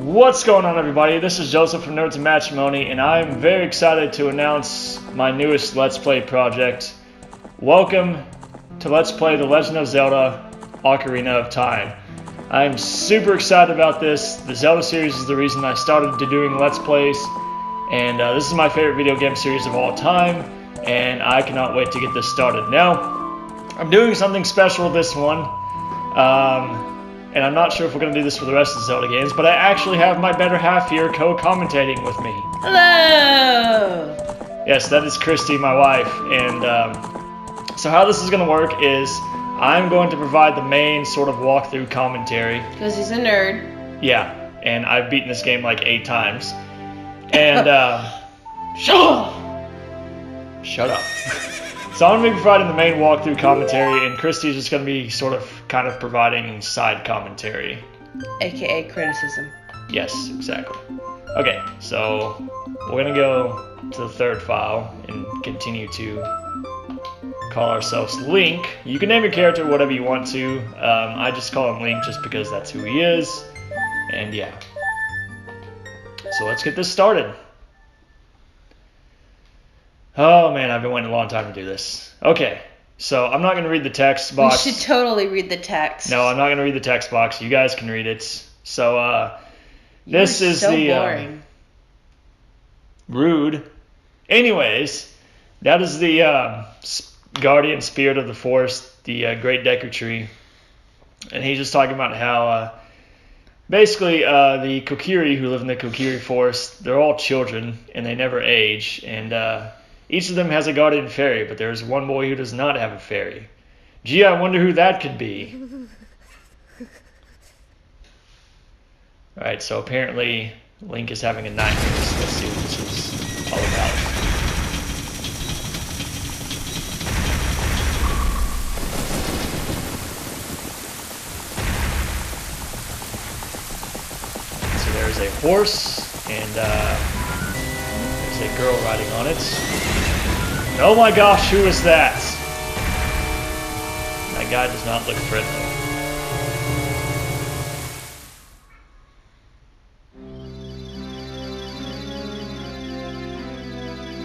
What's going on, everybody? This is Joseph from Nerds and Matrimony, and I'm very excited to announce my newest Let's Play project. Welcome to Let's Play The Legend of Zelda Ocarina of Time. I'm super excited about this. The Zelda series is the reason I started doing Let's Plays, and this is my favorite video game series of all time, and I cannot wait to get this started. Now, I'm doing something special with this one. And I'm not sure if we're going to do this for the rest of the Zelda games, but I actually have my better half here co-commentating with me. Hello! Yes, that is Christy, my wife. And so how this is going to work is I'm going to provide the main sort of walkthrough commentary. Because he's a nerd. Yeah, and I've beaten this game like 8 times. And, Shut up. So I'm going to be providing the main walkthrough commentary, and Christy's just going to be sort of kind of providing side commentary. AKA criticism. Yes, exactly. Okay, so we're going to go to the third file and continue to call ourselves Link. You can name your character whatever you want to. I just call him Link just because that's who he is. And yeah. So let's get this started. Oh man, I've been waiting a long time to do this. Okay, so I'm not going to read the text box. You should totally read the text. No, I'm not going to read the text box. You guys can read it. So, this is so the... boring. Rude. Anyways, that is the guardian spirit of the forest, the Great Deku Tree. And he's just talking about how, basically, the Kokiri who live in the Kokiri forest, they're all children, and they never age, and, each of them has a guardian fairy, but there's one boy who does not have a fairy. Gee, I wonder who that could be. Alright, so apparently Link is having a nightmare, so let's see what this is all about. So there's a horse, and there's a girl riding on it. Oh my gosh, who is that? That guy does not look friendly.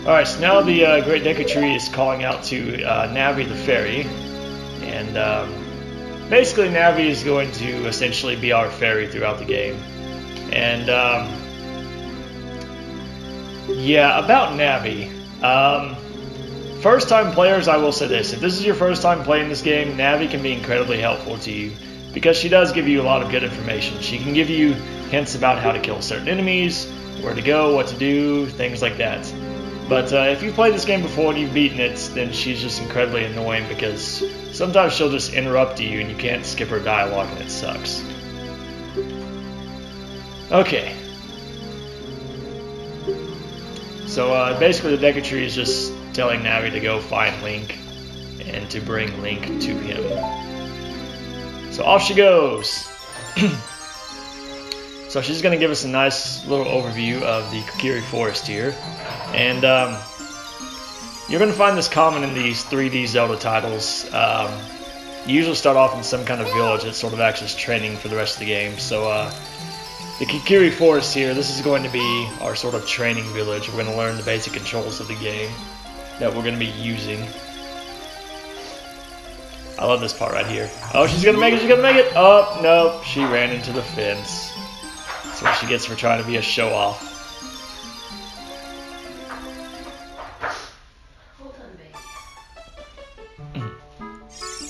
Alright, so now the Great Deku Tree is calling out to Navi the fairy. And basically Navi is going to essentially be our fairy throughout the game. And yeah, about Navi. First time players, I will say this. If this is your first time playing this game, Navi can be incredibly helpful to you because she does give you a lot of good information. She can give you hints about how to kill certain enemies, where to go, what to do, things like that. But if you've played this game before and you've beaten it, then she's just incredibly annoying because sometimes she'll just interrupt you and you can't skip her dialogue and it sucks. Okay. So basically the Deku Tree is just telling Navi to go find Link and to bring Link to him. So off she goes. So she's going to give us a nice little overview of the Kokiri Forest here. And you're going to find this common in these 3D Zelda titles. You usually start off in some kind of village that sort of acts as training for the rest of the game. So the Kokiri Forest here, this is going to be our sort of training village. We're going to learn the basic controls of the game that we're going to be using. I love this part right here. Oh, she's going to make it, she's going to make it! Oh, no, she ran into the fence. That's what she gets for trying to be a show-off.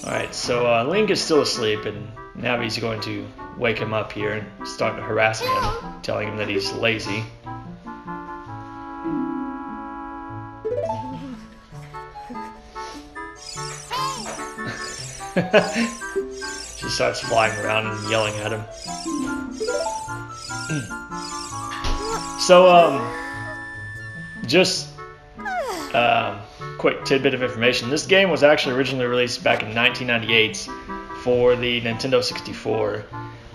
Alright, so Link is still asleep, and Navi's going to wake him up here and start harassing him, telling him that he's lazy. She starts flying around and yelling at him. So, just quick tidbit of information. This game was actually originally released back in 1998 for the Nintendo 64.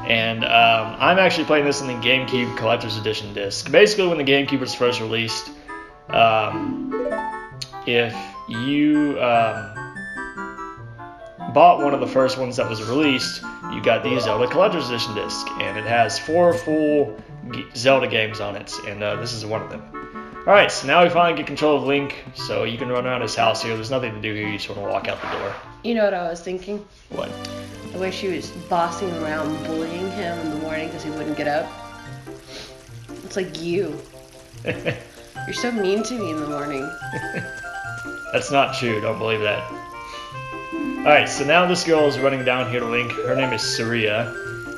And I'm actually playing this in the GameCube Collector's Edition disc. Basically, when the GameCube was first released, if you bought one of the first ones that was released, you got the Zelda Collector's Edition disc, and it has 4 full Zelda games on it, and this is one of them. Alright, so now we finally get control of Link, so you can run around his house here. There's nothing to do here, you just want to walk out the door. You know what I was thinking? What? The way she was bossing around, bullying him in the morning because he wouldn't get up. It's like you. You're so mean to me in the morning. That's not true, don't believe that. Alright, so now this girl is running down here to Link. Her name is Saria,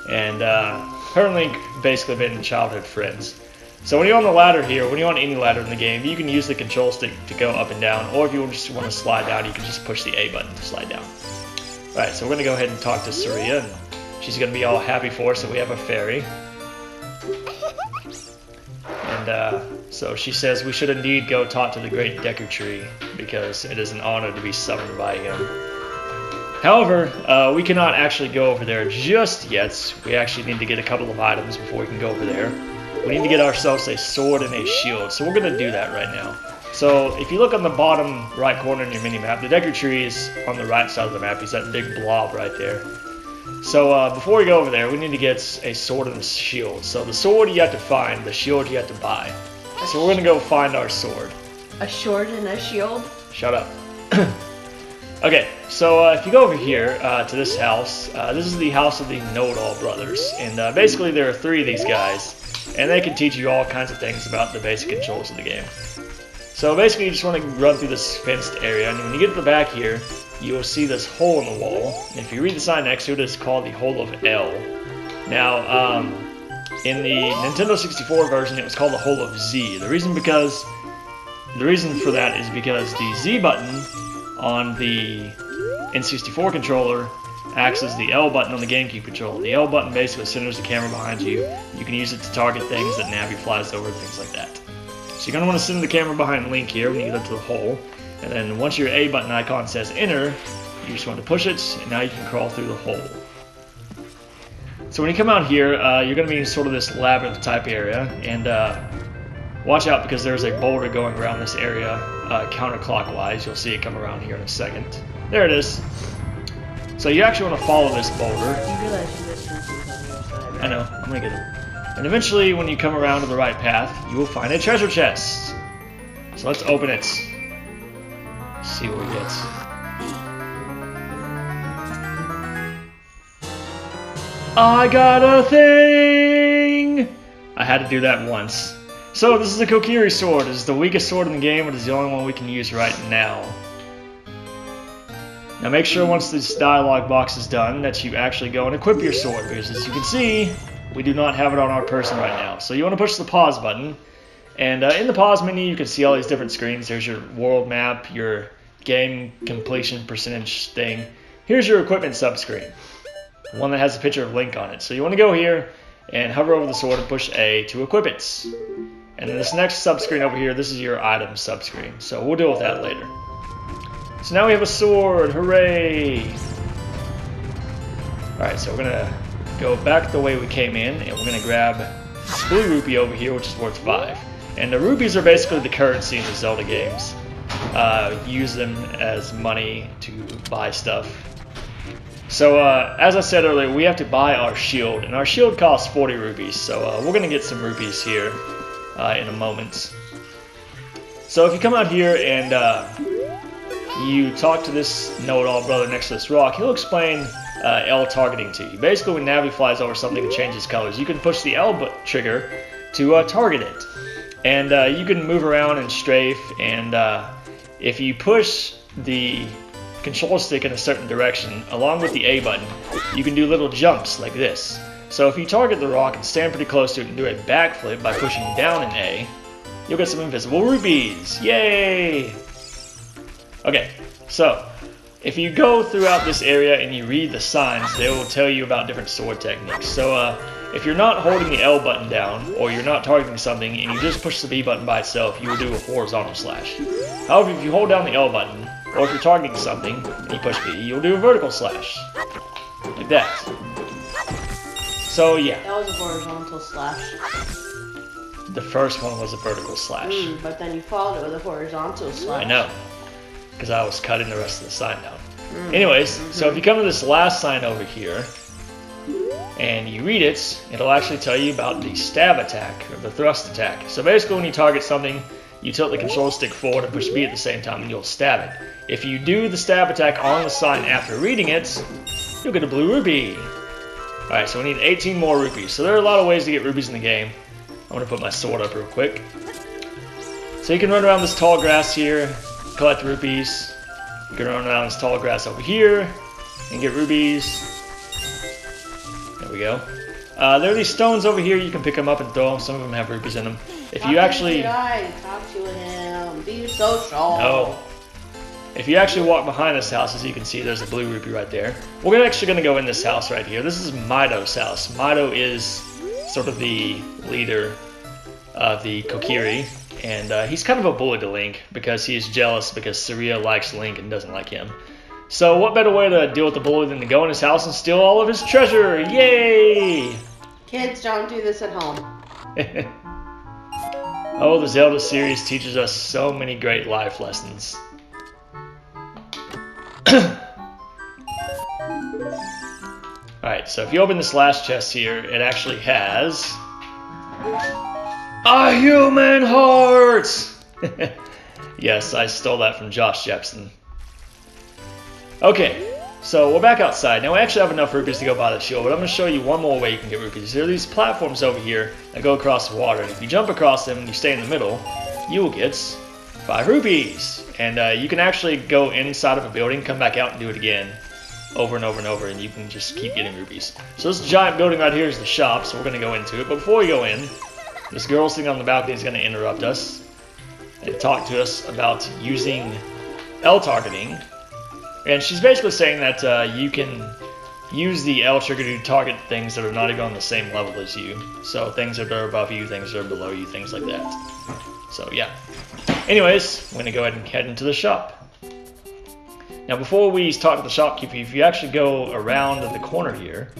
and her and Link basically been childhood friends. So when you're on the ladder here, when you're on any ladder in the game, you can use the control stick to go up and down, or if you just want to slide down, you can just push the A button to slide down. Alright, so we're going to go ahead and talk to Saria, and she's going to be all happy for us that we have a fairy. And so she says we should indeed go talk to the great Deku Tree, because it is an honor to be summoned by him. However, we cannot actually go over there just yet. We actually need to get a couple of items before we can go over there. We need to get ourselves a sword and a shield, so we're going to do that right now. So if you look on the bottom right corner in your mini-map, the Deku Tree is on the right side of the map. He's that big blob right there. So before we go over there, we need to get a sword and a shield. So the sword you have to find, the shield you have to buy. So we're going to go find our sword. A sword and a shield? Shut up. Okay, so if you go over here to this house, this is the house of the Know-It-All brothers. And basically there are 3 of these guys. And they can teach you all kinds of things about the basic controls of the game. So basically you just want to run through this fenced area, and when you get to the back here, you will see this hole in the wall. And if you read the sign next to it, it's called the Hole of L. Now, in the Nintendo 64 version, it was called the Hole of Z. The reason for that is because the Z button on the N64 controller acts as the L button on the GameCube controller. The L button basically centers the camera behind you. You can use it to target things that Navi flies over, things like that. So you're going to want to center the camera behind Link here when you get up to the hole. And then once your A button icon says enter, you just want to push it, and now you can crawl through the hole. So when you come out here, you're going to be in sort of this labyrinth type area. And watch out because there's a boulder going around this area counterclockwise. You'll see it come around here in a second. There it is. So you actually want to follow this boulder. You realize you missed something on your side, right? I know, I'm gonna get it. And eventually, when you come around to the right path, you will find a treasure chest. So let's open it. See what we get. I got a thing! I had to do that once. So this is the Kokiri sword. This is the weakest sword in the game, but it's the only one we can use right now. Now make sure once this dialogue box is done that you actually go and equip your sword, because as you can see, we do not have it on our person right now. So you want to push the pause button, and in the pause menu you can see all these different screens. There's your world map, your game completion percentage thing. Here's your equipment subscreen, one that has a picture of Link on it. So you want to go here and hover over the sword and push A to equip it. And then this next subscreen over here, this is your item subscreen. So we'll deal with that later. So now we have a sword, hooray! Alright, so we're gonna go back the way we came in, and we're gonna grab this blue rupee over here, which is worth 5. And the rupees are basically the currency in the Zelda games. Use them as money to buy stuff. So, as I said earlier, we have to buy our shield, and our shield costs 40 rupees, so we're gonna get some rupees here in a moment. So if you come out here and you talk to this know-it-all brother next to this rock, he'll explain L targeting to you. Basically, when Navi flies over something and changes colors, you can push the L trigger to target it. And you can move around and strafe, and if you push the control stick in a certain direction, along with the A button, you can do little jumps like this. So if you target the rock and stand pretty close to it and do a backflip by pushing down an A, you'll get some invisible rupees. Yay! Okay, so if you go throughout this area and you read the signs, they will tell you about different sword techniques. So if you're not holding the L button down, or you're not targeting something, and you just push the B button by itself, you will do a horizontal slash. However, if you hold down the L button, or if you're targeting something, and you push B, you'll do a vertical slash. Like that. So yeah. That was a horizontal slash. The first one was a vertical slash. But then you followed it with a horizontal slash. I know. Because I was cutting the rest of the sign down. Anyways, so if you come to this last sign over here, and you read it, it'll actually tell you about the stab attack, or the thrust attack. So basically when you target something, you tilt the control stick forward and push B at the same time and you'll stab it. If you do the stab attack on the sign after reading it, you'll get a blue rupee. Alright, so we need 18 more rupees. So there are a lot of ways to get rupees in the game. I'm going to put my sword up real quick. So you can run around this tall grass here, collect rupees. You can run around this tall grass over here and get rubies. There we go. There are these stones over here. You can pick them up and throw them. Some of them have rupees in them. If you actually... Talk to him. Be social. No. If you actually walk behind this house, as you can see, there's a blue rupee right there. We're actually going to go in this house right here. This is Mido's house. Mido is sort of the leader of the Kokiri. And he's kind of a bully to Link because he is jealous because Saria likes Link and doesn't like him. So what better way to deal with the bully than to go in his house and steal all of his treasure? Yay! Kids, don't do this at home. Oh, the Zelda series teaches us so many great life lessons. Alright, so if you open this last chest here, it actually has... a human heart! Yes, I stole that from Josh Jepson. Okay, so we're back outside. Now we actually have enough rupees to go buy the shield, but I'm going to show you one more way you can get rupees. There are these platforms over here that go across the water, and if you jump across them and you stay in the middle, you will get 5 rupees. And you can actually go inside of a building, come back out and do it again, over and over and over, and you can just keep getting rupees. So this giant building right here is the shop, so we're going to go into it. But before we go in, this girl sitting on the balcony is going to interrupt us and talk to us about using L targeting. And she's basically saying that you can use the L trigger to target things that are not even on the same level as you. So things that are above you, things that are below you, things like that. So yeah. Anyways, we're going to go ahead and head into the shop. Now before we talk to the shopkeeper, if you actually go around the corner here,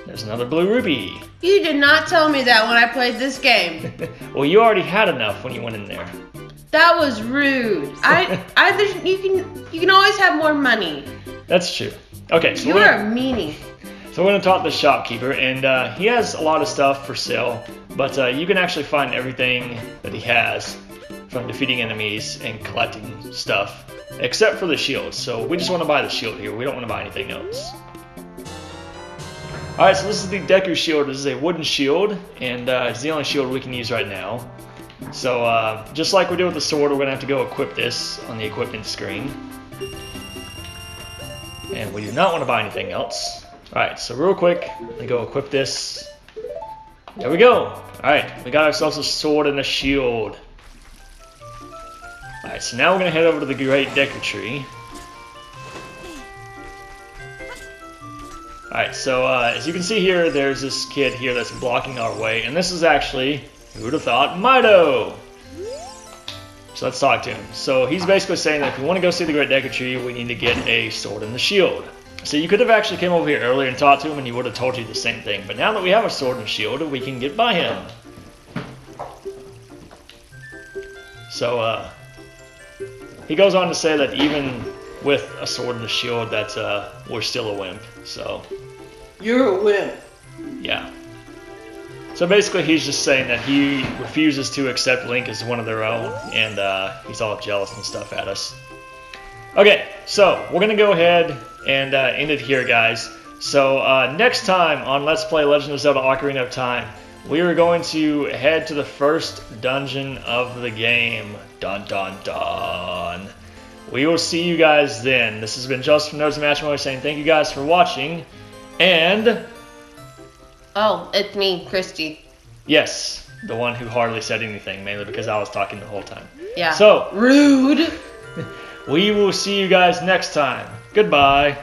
there's another blue rupee. You did not tell me that when I played this game. Well, you already had enough when you went in there. That was rude. You can always have more money. That's true. Okay, so You're a meanie. So we're going to talk to the shopkeeper, and he has a lot of stuff for sale, but you can actually find everything that he has from defeating enemies and collecting stuff, except for the shield. So we just want to buy the shield here. We don't want to buy anything else. Alright, so this is the Deku shield. This is a wooden shield, and it's the only shield we can use right now. So, just like we did with the sword, we're going to have to go equip this on the equipment screen. And we do not want to buy anything else. Alright, so real quick, let me go equip this. There we go! Alright, we got ourselves a sword and a shield. Alright, so now we're going to head over to the Great Deku Tree. Alright, so as you can see here, there's this kid here that's blocking our way, and this is actually, who would have thought, Mido! So let's talk to him. So he's basically saying that if we want to go see the Great Deku Tree, we need to get a sword and the shield. So you could have actually came over here earlier and talked to him, and he would have told you the same thing. But now that we have a sword and shield, we can get by him. So he goes on to say that even with a sword and a shield, that we're still a wimp. So you're a wimp. Yeah. So basically, he's just saying that he refuses to accept Link as one of their own, and he's all jealous and stuff at us. Okay, so we're gonna go ahead and end it here, guys. So next time on Let's Play Legend of Zelda: Ocarina of Time, we are going to head to the first dungeon of the game. Dun dun dun. We will see you guys then. This has been Joseph from TLoZ Matchmaker saying thank you guys for watching, and... Oh, it's me, Christy. Yes, the one who hardly said anything, mainly because I was talking the whole time. Yeah. So, rude. We will see you guys next time. Goodbye.